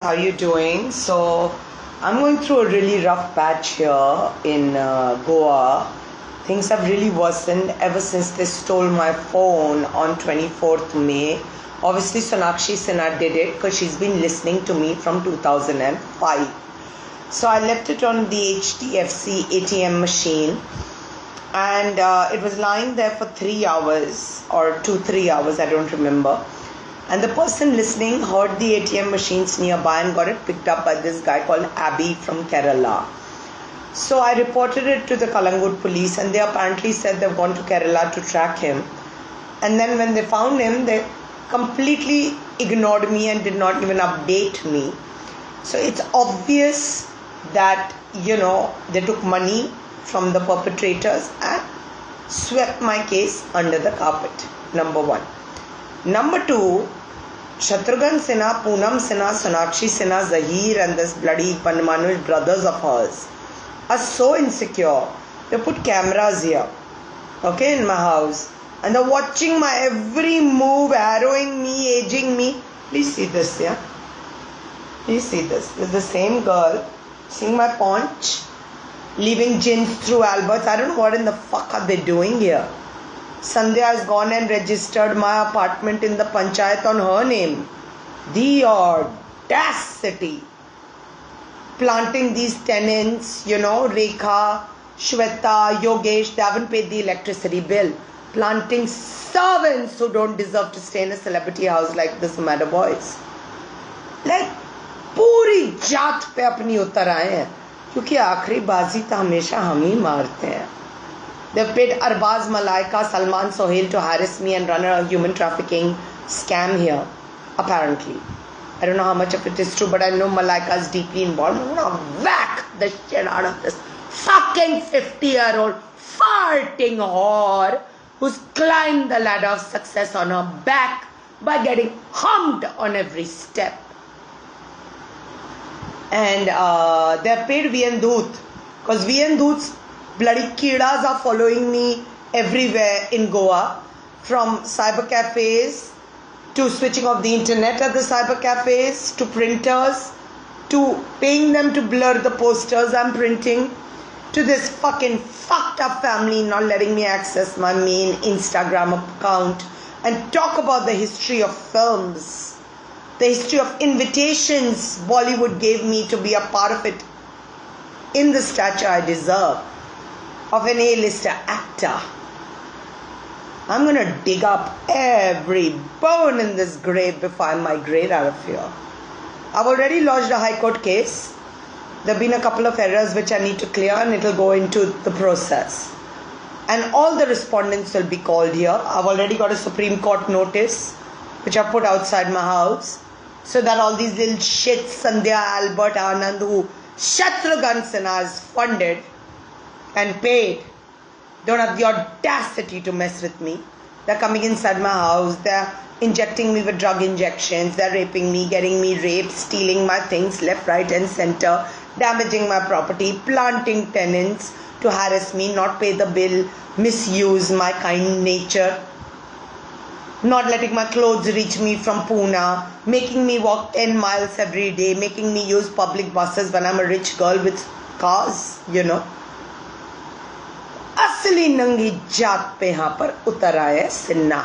How you doing? So I'm going through a really rough patch here in Goa. Things have really worsened ever since they stole my phone on 24th May. Obviously, Sonakshi Sinha did it because she's been listening to me from 2005. So I left it on the HDFC ATM machine, and it was lying there for 3 hours or 3 hours, I don't remember. And the person listening heard the ATM machines nearby and got it picked up by this guy called Abby from Kerala. So I reported it to the Kalangut police, and they apparently said they've gone to Kerala to track him. And then when they found him, they completely ignored me and did not even update me. So it's obvious that, they took money from the perpetrators and swept my case under the carpet. Number one. Number two, Shatrughan Sinha, Poonam Sinha, Sonakshi Sinha, Zahir and this bloody Panmanush brothers of hers are so insecure. They put cameras here, in my house. And they're watching my every move, arrowing me, aging me. Please see this, yeah? Please see this. This is the same girl seeing my paunch, leaving gins through Alberts. I don't know what in the fuck are they doing here. Sandhya has gone and registered my apartment in the panchayat on her name. The audacity. Planting these tenants, Rekha, Shweta, Yogesh, they haven't paid the electricity bill. Planting servants who don't deserve to stay in a celebrity house like this Mada Boys. Like, पूरी जात पे अपनी उतर आए हैं, क्योंकि आखिरी बाजी तो हमेशा हम ही मारते हैं. They've paid Arbaz Malaika, Salman Sohail to harass me and run a human trafficking scam here, apparently. I don't know how much of it is true, but I know Malaika is deeply involved. I'm gonna whack the shit out of this fucking 50-year-old farting whore who's climbed the ladder of success on her back by getting humped on every step. And they've paid VN Doot, because VN Doot's bloody kidas are following me everywhere in Goa, from cyber cafes to switching off the internet at the cyber cafes to printers to paying them to blur the posters I'm printing to this fucking fucked up family not letting me access my main Instagram account and talk about the history of films, the history of invitations Bollywood gave me to be a part of it in the stature I deserve of an A-lister actor. I'm going to dig up every bone in this grave before I migrate out of here. I've already lodged a High Court case. There have been a couple of errors which I need to clear, and it will go into the process. And all the respondents will be called here. I've already got a Supreme Court notice which I put outside my house so that all these little shits, Sandhya, Albert, Anand, who Shatrughan Sinha has funded and paid, don't have the audacity to mess with me. They're coming inside my house, they're injecting me with drug injections, they're raping me, getting me raped, stealing my things left, right and center, damaging my property, planting tenants to harass me, not pay the bill, misuse my kind nature, not letting my clothes reach me from Pune, making me walk 10 miles every day, making me use public buses when I'm a rich girl with cars, असली नंगी जात पे यहाँ पर उतर आया Sinha.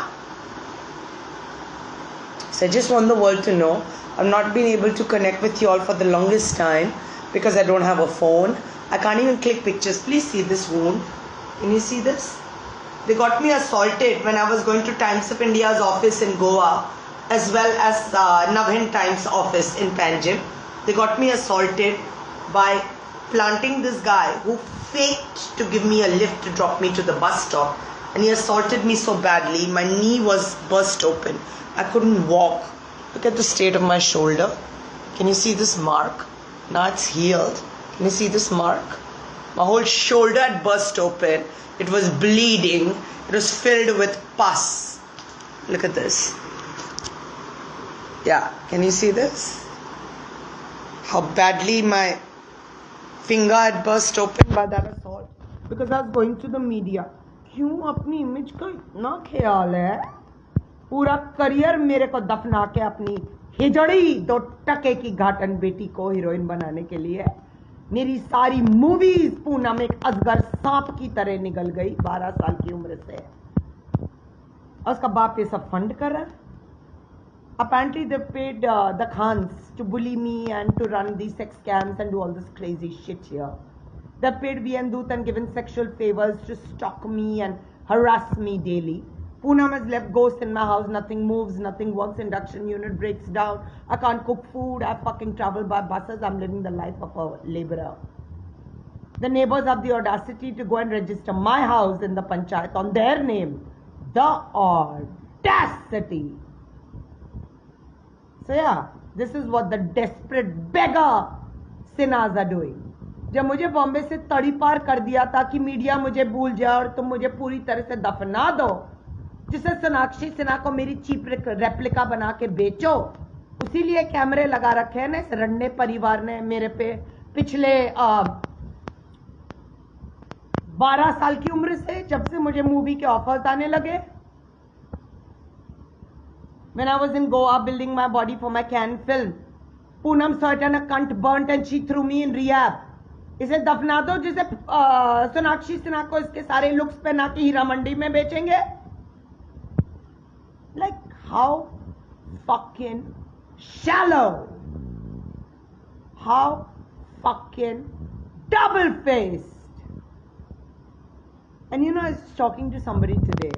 So I just want the world to know I've not been able to connect with you all for the longest time because I don't have a phone. I can't even click pictures. Please see this wound. Can you see this? They got me assaulted when I was going to Times of India's office in Goa as well as Navhin Times office in Panjim. They got me assaulted by planting this guy who faked to give me a lift to drop me to the bus stop, and he assaulted me so badly my knee was burst open. I couldn't walk. Look at the state of my shoulder. Can you see this mark? Now it's healed. Can you see this mark? My whole shoulder had burst open. It was bleeding. It was filled with pus. Look at this. Yeah, can you see this? How badly my finger had burst open by that assault because I was going to the media. क्यों अपनी image का इतना ख्याल है? पूरा career मेरे को दफना के अपनी हिजड़ी 2 टके की घाटन बेटी को हीरोइन बनाने के लिए मेरी सारी मूवीज पूनम एक अजगर सांप की तरह निकल गई 12 साल की उम्र से। और उसका बाप ये सब फंड कर रहा है। Apparently they paid the Khans to bully me and to run these sex scams and do all this crazy shit here. They paid VN Doot and given sexual favors to stalk me and harass me daily. Poonam has left ghosts in my house, nothing moves, nothing works, induction unit breaks down, I can't cook food, I fucking travel by buses, I'm living the life of a laborer. The neighbors have the audacity to go and register my house in the panchayat on their name. The audacity. So yeah, this is what the desperate beggar sinners are doing. जब मुझे बॉम्बे से तड़ी पार कर दिया था कि media मुझे भूल जाए और तुम मुझे पूरी तरह से दफना दो, जिसे सोनाक्षी सिन्हा को मेरी चीप रेप्लिका बना के बेचो, उसी लिए कैमरे लगा रखे हैं ना इस रन्ने परिवार ने मेरे पे पिछले 12 साल की उम्र से, जब से मुझे मूवी के ऑफर्स आने लगे. When I was in Goa building my body for my Cannes film, Poonam saw it and a cunt burnt and she threw me in rehab. इसे दफना दो जिसे सोनाक्षी सिन्हा को इसके सारे लुक्स पहना के हीरा मंडी में बेचेंगे. Like how fucking shallow, how fucking double-faced. And you know, I was talking to somebody today.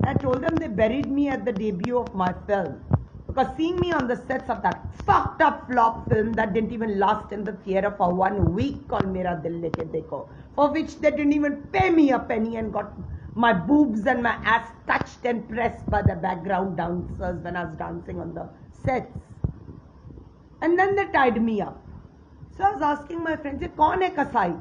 I told them they buried me at the debut of my film because seeing me on the sets of that fucked up flop film that didn't even last in the theater for 1 week called Mera Dil Leke Dekho, for which they didn't even pay me a penny and got my boobs and my ass touched and pressed by the background dancers when I was dancing on the sets. And then they tied me up. So I was asking my friends, कौन है कसाई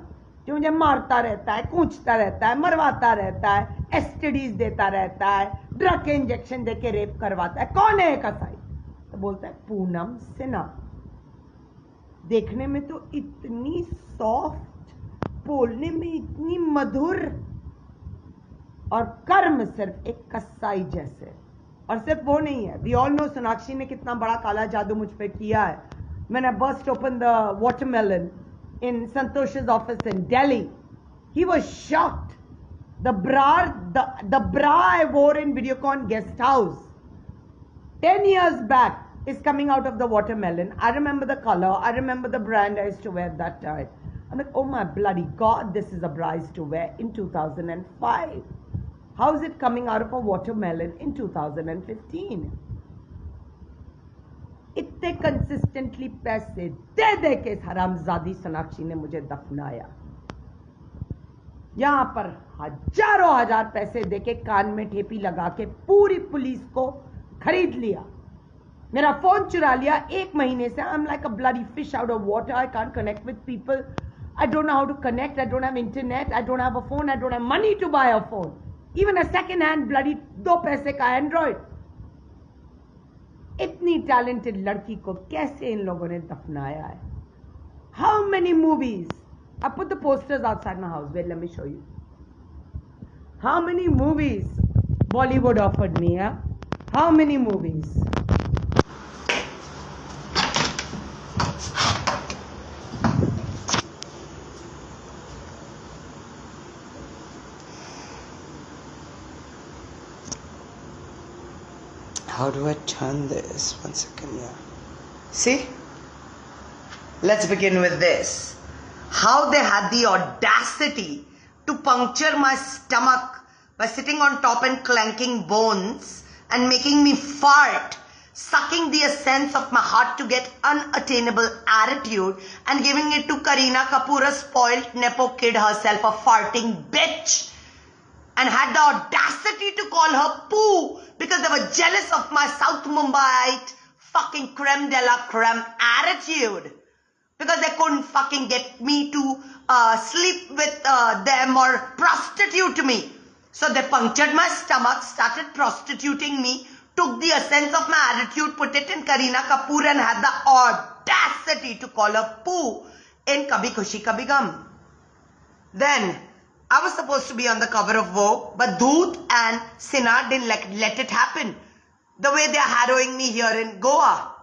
जो मुझे मारता रहता है, कूचता रहता है, मरवाता रहता है, एसटीडीज देता रहता है, ड्रग के इंजेक्शन देके रेप करवाता है, कौन है कसाई? तो बोलता है पूनम सिन्हा. देखने में तो इतनी सॉफ्ट, बोलने में इतनी मधुर, और कर्म सिर्फ एक कसाई जैसे. और सिर्फ वो नहीं है, वी ऑल नो सोनाक्षी ने कितना बड़ा काला जादू मुझ पे किया है. When I burst open the watermelon in Santosh's office in Delhi, he was shocked. The bra I wore in Videocon guest house 10 years back is coming out of the watermelon. I remember the color, I remember the brand I used to wear at that time. I'm like, oh my bloody god, this is a bra I used to wear in 2005. How is it coming out of a watermelon in 2015? इतने consistently पैसे दे दे के इस हरामजादी सोनाक्षी ने मुझे दफनाया. यहां पर हजारों हजार पैसे देके कान में ठेपी लगा के पूरी पुलिस को खरीद लिया. मेरा फोन चुरा लिया 1 महीने से. I am like a bloody fish out of water. I can't connect with people. I don't know how to connect. I don't have internet. I don't have a phone. I don't have money to buy a phone. Even a second hand bloody 2 पैसे का Android. इतनी talented लड़की को कैसे इन लोगों ने दफनाया है? How many movies? I put the posters outside my house. Wait, let me show you. How many movies Bollywood offered me? Yeah? How many movies? How do I turn this? 1 second, yeah. See? Let's begin with this. How they had the audacity to puncture my stomach by sitting on top and clanking bones and making me fart, sucking the essence of my heart to get unattainable attitude and giving it to Kareena Kapoor, a spoiled nepo kid herself, a farting bitch, and had the audacity to call her Pooh because they were jealous of my South Mumbaiite fucking creme de la creme attitude. Because they couldn't fucking get me to sleep with them or prostitute me. So they punctured my stomach, started prostituting me, took the essence of my attitude, put it in Kareena Kapoor and had the audacity to call her Pooh in Kabhi Khushi Kabhi Gum. Then, I was supposed to be on the cover of Vogue, but Dhoot and Sinha didn't let it happen. The way they are harrowing me here in Goa.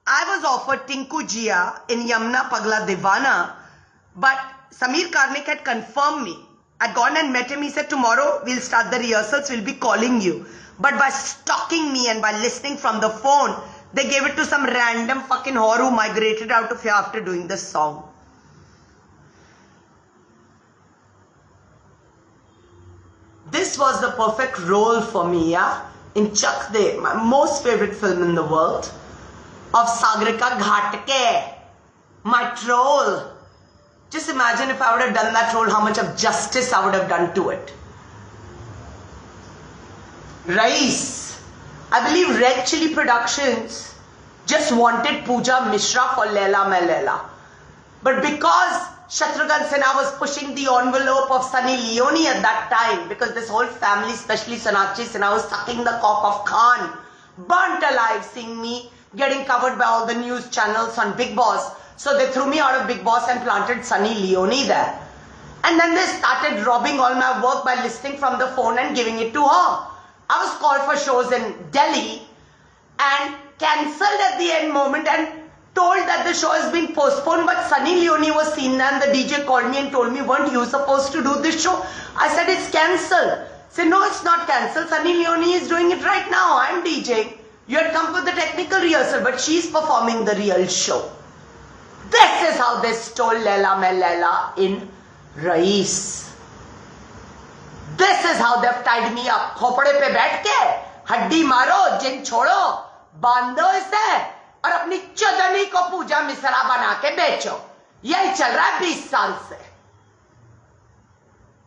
I was offered Tinku Jia in Yamna Pagla Divana, but Samir Karnik had confirmed me. I'd gone and met him. He said, tomorrow we'll start the rehearsals, we'll be calling you. But by stalking me and by listening from the phone, they gave it to some random fucking whore who migrated out of here after doing this song. This was the perfect role for me, yeah? In Chak De, my most favorite film in the world, of Sagrika Ghatke, my troll. Just imagine if I would have done that role, how much of justice I would have done to it. Rais. I believe Red Chilli Productions just wanted Pooja Mishra for Laila Main Laila. But because Shatrughan Sinha was pushing the envelope of Sunny Leone at that time, because this whole family, especially Sonakshi Sinha, was sucking the cock of Khan, burnt alive seeing me getting covered by all the news channels on Bigg Boss. So they threw me out of Bigg Boss and planted Sunny Leone there. And then they started robbing all my work by listening from the phone and giving it to her. I was called for shows in Delhi and cancelled at the end moment and told that the show has been postponed, but Sunny Leone was seen and the DJ called me and told me, weren't you supposed to do this show? I said, it's cancelled. Said, no, it's not cancelled. Sunny Leone is doing it right now. I'm DJing. You had come for the technical rehearsal, but she's performing the real show. This is how they stole Laila Main Laila in Rais. This is how they've tied me up. खोपड़े पे बैठ के हड्डी मारो, जिन छोड़ो, बांधो इसे और अपनी चोदनी को पूजा मिश्रा बना के बेचो. यही चल रहा है 20 साल से.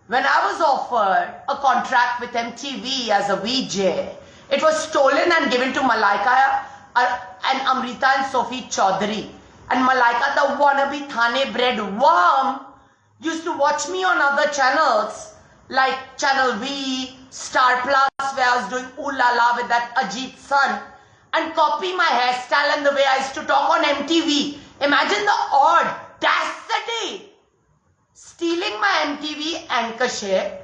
When I was offered a contract with MTV as a VJ, it was stolen and given to Malaika and Amrita and Sophie Chaudhary. And Malaika, the wannabe Thane bred worm, used to watch me on other channels like Channel V, Star Plus, where I was doing Ooh La La with that Ajit son, and copy my hairstyle and the way I used to talk on MTV. Imagine the audacity! Stealing my MTV anchorship,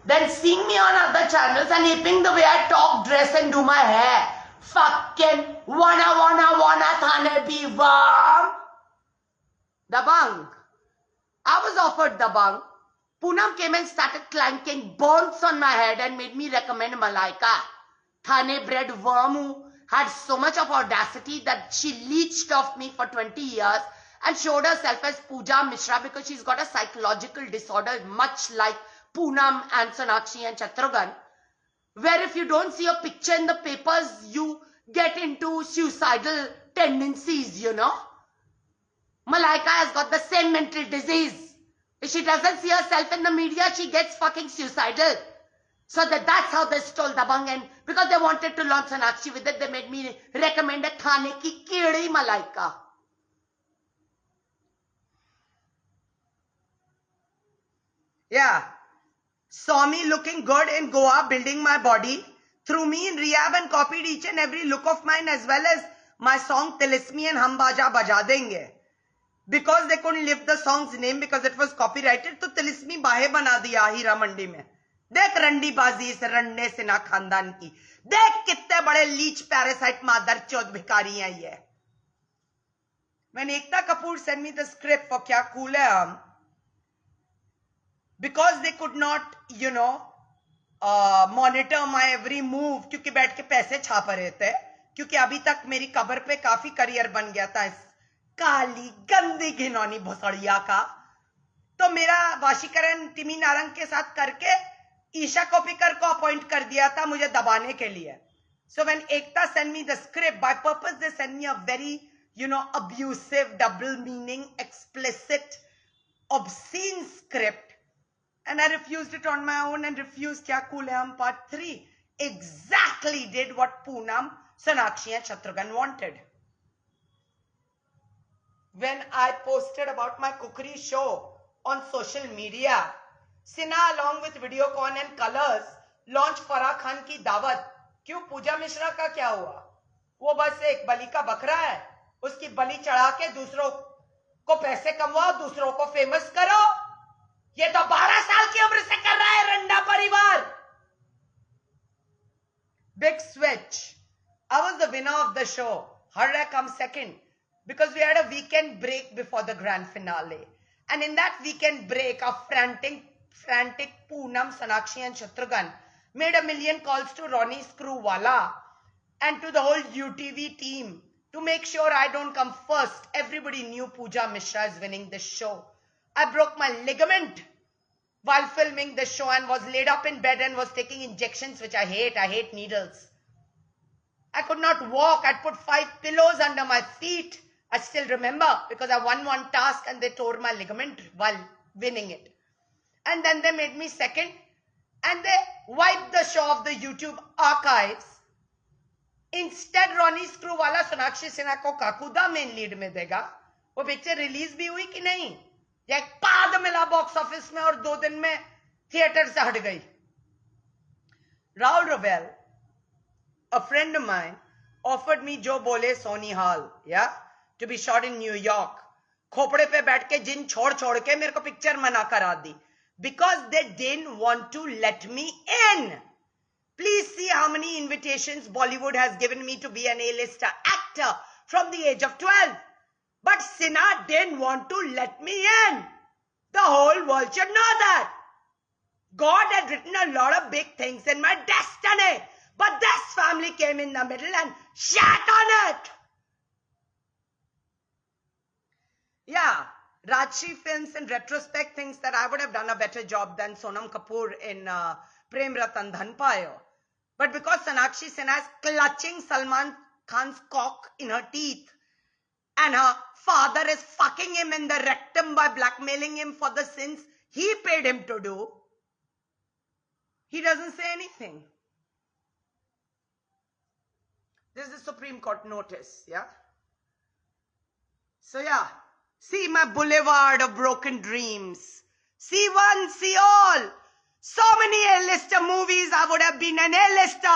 then seeing me on other channels and aping the way I talk, dress and do my hair. Fucking wanna Thane be worm. Dabang. I was offered Dabang. Poonam came and started clanking bones on my head and made me recommend Malaika. Thane bred worm who had so much of audacity that she leeched off me for 20 years and showed herself as Pooja Mishra because she's got a psychological disorder much like Poonam and Sonakshi and Shatrughan, where if you don't see a picture in the papers, you get into suicidal tendencies, you know. Malaika has got the same mental disease. If she doesn't see herself in the media, she gets fucking suicidal. So that's how they stole Dabang, and because they wanted to launch Sonakshi with it, they made me recommend a Khane ki Kidi Malaika. Yeah. Saw me looking good in Goa, building my body, threw me in rehab and copied each and every look of mine as well as my song Tilismi and Hum Baja Baja Denge. Because they couldn't lift the song's name because it was copyrighted, तो तिलिस्मी बाहे बना दिया हीरा मंडी में. देख रंडी बाजी इस रंडे सिन्हा खानदान की. देख कितने बड़े लीच पैरासाइट मादर चौथ भिखारी हैं ये. When Ekta Kapoor sent me the script for Kya Cool Hai Hum, because they could not, you know, monitor my every move, क्योंकि बैठ के पैसे छाप रहे थे, क्योंकि अभी तक मेरी कबर पे काफी करियर बन गया था इस काली गंदी घिनौनी भोसड़िया का, तो मेरा वाशीकरण टिमी नारंग के साथ करके ईशा कोपिकर को अपॉइंट कर दिया था मुझे दबाने के लिए. So when Ekta sent me the script, by purpose they sent me a very, you know, abusive, double meaning, explicit, obscene script, and I refused it on my own and refused Kya Cool Hai Hum Part 3. Exactly did what Poonam, Sonakshi and Shatrughan wanted. When I posted about my cookery show on social media, Sinha along with Videocon and Colors launched Farah Khan ki दावत. क्यों पूजा मिश्रा का क्या हुआ? वो बस एक बलि का बकरा है. उसकी बलि चढ़ा के दूसरों को पैसे कमवाओ, दूसरों को फेमस करो. ये तो 12 साल की उम्र से कर रहा है रंडा परिवार. Big switch. I was the winner of the show. Harra comes second because we had a weekend break before the grand finale. And in that weekend break, our frantic Poonam, Sonakshi and Shatrughan made a million calls to Ronnie Screwwala and to the whole UTV team to make sure I don't come first. Everybody knew Pooja Mishra is winning this show. I broke my ligament while filming the show and was laid up in bed and was taking injections, which I hate. I hate needles. I could not walk. I'd put 5 pillows under my feet. I still remember because I won one task and they tore my ligament while winning it. And then they made me second and they wiped the show off the YouTube archives. Instead, Ronnie Screwwala Sonakshi Sinha को Kakuda main lead में देगा. वो picture release भी हुई कि नहीं? एक पाद मिला बॉक्स ऑफिस में और 2 दिन में थिएटर से हट गई. Raul Ravel, a friend of mine, offered me Jo Bole Sony Hall, yeah, to be shot in New York. Khopde पे बैठ के जिन छोड़ के मेरे को पिक्चर मना करा दी because they didn't want to let me in. Please see how many invitations Bollywood has given me to be an A-lister actor from the age of 12. But Sinha didn't want to let me in. The whole world should know that. God had written a lot of big things in my destiny. But this family came in the middle and shat on it. Yeah, Rajshri Films in retrospect thinks that I would have done a better job than Sonam Kapoor in Prem Ratan Dhanpaya. But because Sonakshi Sinha is clutching Salman Khan's cock in her teeth and her father is fucking him in the rectum by blackmailing him for the sins he paid him to do, he doesn't say anything. This is the Supreme Court notice, yeah? So yeah, see my boulevard of broken dreams. See one, see all. So many A-lister movies, I would have been an A-lister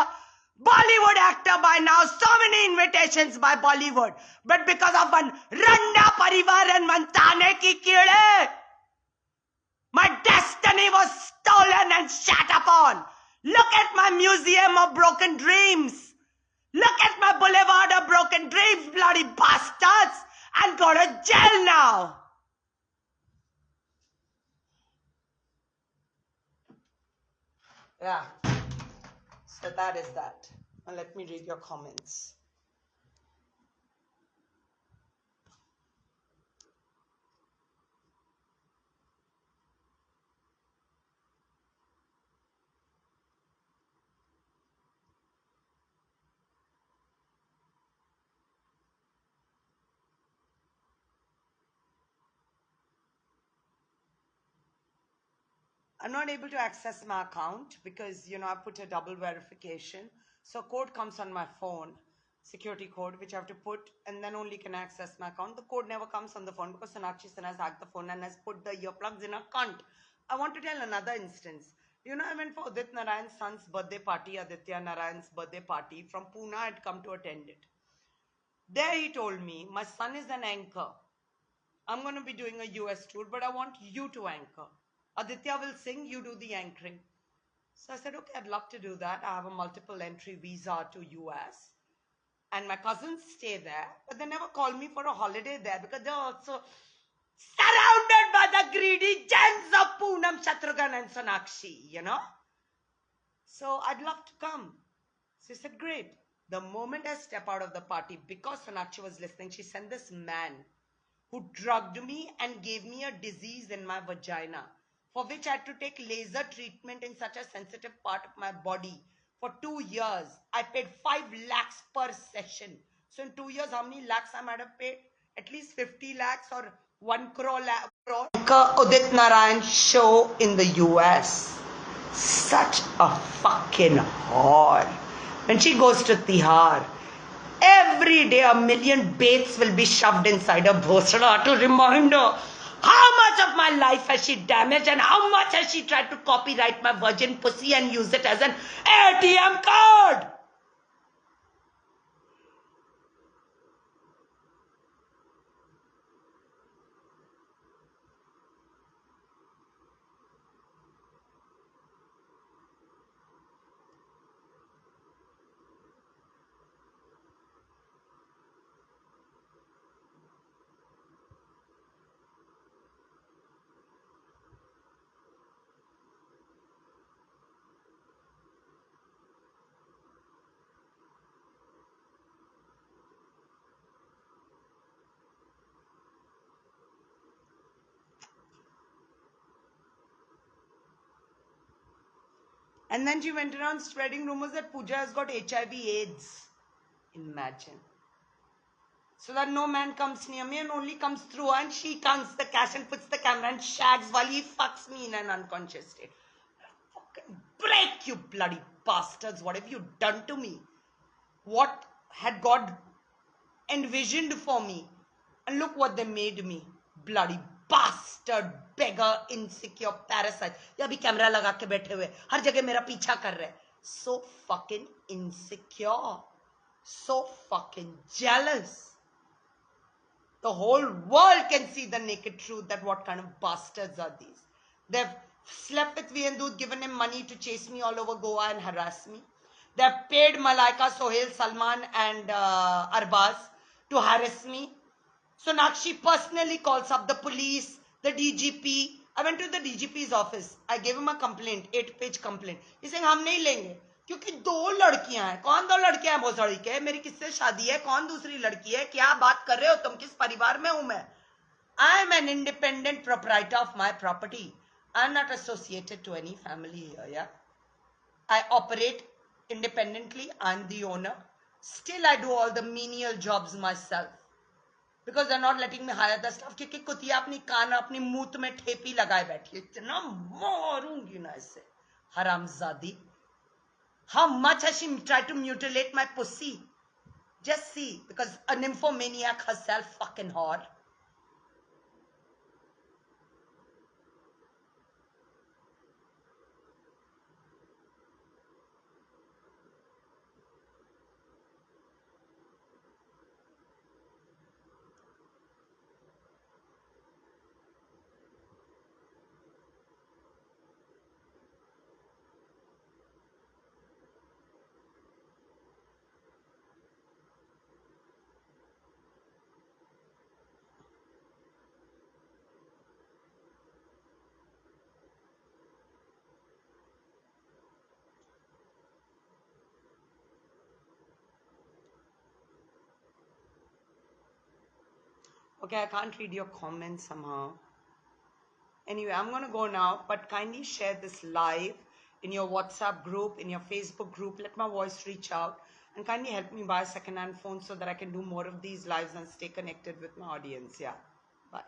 Bollywood actor by now. So many invitations by Bollywood. But because of one Randa Parivar and one Tane ki Kide, my destiny was stolen and shat upon. Look at my museum of broken dreams. Look at my boulevard of broken dreams, bloody bastards. And go to jail now. Yeah. So that is that. Now let me read your comments. I'm not able to access my account because, I put a double verification. So code comes on my phone, security code, which I have to put, and then only can access my account. The code never comes on the phone because Sonakshi Sinha has hacked the phone and has put the earplugs in her cunt. I want to tell another instance. I went for Udit Narayan's son's birthday party, Aditya Narayan's birthday party. From Pune, I had come to attend it. There he told me, my son is an anchor. I'm going to be doing a US tour, but I want you to anchor. Aditya will sing, you do the anchoring. So I said, okay, I'd love to do that. I have a multiple entry visa to US. And my cousins stay there, but they never call me for a holiday there because they're also surrounded by the greedy gems of Poonam, Shatrughan and Sonakshi, So I'd love to come. So he said, great. The moment I step out of the party, because Sonakshi was listening, she sent this man who drugged me and gave me a disease in my vagina, for which I had to take laser treatment in such a sensitive part of my body for 2 years. I paid 5 lakhs per session. So in 2 years, how many lakhs I might have paid? At least 50 lakhs or 1 crore. Udit Narayan show in the US. Such a fucking whore. When she goes to Tihar, every day a million baits will be shoved inside her bhosra to remind her how much of my life has she damaged and how much has she tried to copyright my virgin pussy and use it as an ATM card. And then she went around spreading rumors that Pooja has got HIV/AIDS. Imagine. So that no man comes near me and only comes through her, and she counts the cash and puts the camera and shags while he fucks me in an unconscious state. Fucking break, you bloody bastards. What have you done to me? What had God envisioned for me? And look what they made me. Bloody bastard, beggar, insecure, parasite. ये अभी camera लगा के बैठे हुए हर जगह मेरा पीछा कर रहे. So fucking insecure. So fucking jealous. The whole world can see the naked truth that what kind of bastards are these. They've slept with Vihendut, given him money to chase me all over Goa and harass me. They've paid Malaika, Sohail, Salman and Arbaz to harass me. Sonakshi personally calls up the police, the DGP. I went to the DGP's office. I gave him a complaint, 8-page complaint. He's saying, हम नहीं लेंगे. क्योंकि 2 लड़कियां हैं. कौन 2 लड़कियां हैं भोसड़ी के? मेरी किससे शादी है? कौन दूसरी लड़की है? क्या बात कर रहे हो तुम? किस परिवार में हूं मैं? I am an independent proprietor of my property. I am not associated to any family here, yeah? I operate independently. I am the owner. Still, I do all the menial jobs myself. Because they're not letting me hire the staff. क्योंकि कुतिया अपनी कान अपनी मूत में ठेपी लगाए बैठी है. इतना मारूंगी ना इससे. हरामजादी. How much has she tried to mutilate my pussy? Just see, because a nymphomaniac herself, fucking whore. Okay, I can't read your comments somehow. Anyway, I'm going to go now, but kindly share this live in your WhatsApp group, in your Facebook group. Let my voice reach out and kindly help me buy a second-hand phone so that I can do more of these lives and stay connected with my audience. Yeah, bye.